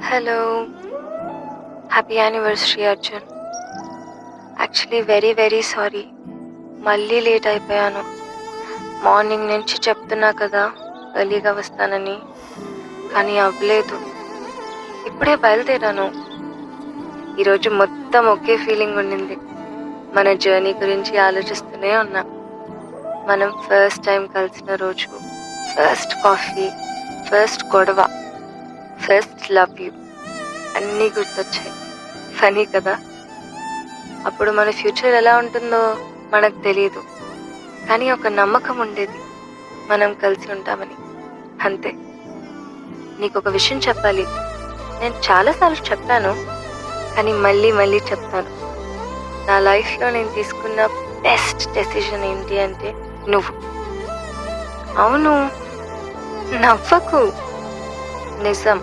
Hello! Happy anniversary Arjun. Actually very very sorry. మళ్ళీ late అయిపోయాను. Morning నుంచి చెప్తున్నా కదా ఎర్లీగా వస్తానని, కానీ అవ్వలేదు. ఇప్పుడే బయలుదేరాను. ఈరోజు మొత్తం ఒకే ఫీలింగ్ ఉండింది. మన జర్నీ గురించి ఆలోచిస్తూనే ఉన్నా. మనం ఫస్ట్ టైం కలిసిన రోజు, ఫస్ట్ కాఫీ, ఫస్ట్ గొడవ, ఫస్ట్ లవ్ యూ అన్నీ గుర్తొచ్చాయి. ఫనీ కదా. అప్పుడు మన ఫ్యూచర్ ఎలా ఉంటుందో మనకు తెలియదు, కానీ ఒక నమ్మకం ఉండేది, మనం కలిసి ఉంటామని. అంతే. నీకు ఒక విషయం చెప్పాలి. నేను చాలాసార్లు చెప్పాను, కానీ మళ్ళీ మళ్ళీ చెప్తాను. నా లైఫ్లో నేను తీసుకున్న బెస్ట్ డెసిషన్ ఏంటి అంటే నువ్వు. అవును, నవ్వకు, నిజం.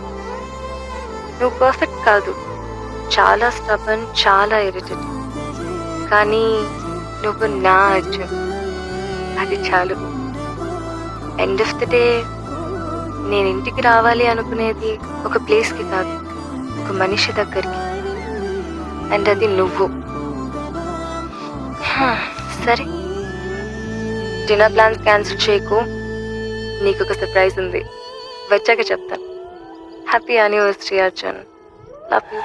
నువ్వు పర్ఫెక్ట్ కాదు, చాలా స్టబన్, చాలా ఇరిటేటింగ్, కానీ నువ్వు నా అర్జున్, అది చాలు. ఎండ్ ఆఫ్ ది డే నేను ఇంటికి రావాలి అనుకునేది ఒక ప్లేస్కి కాదు, ఒక మనిషి దగ్గరికి. అండ్ అది నువ్వు. సరే, డిన్నర్ ప్లాన్స్ క్యాన్సిల్ చేయకు. నీకు ఒక సర్ప్రైజ్ ఉంది, వచ్చాక చెప్తాను. Happy anniversary Arjun. Love you.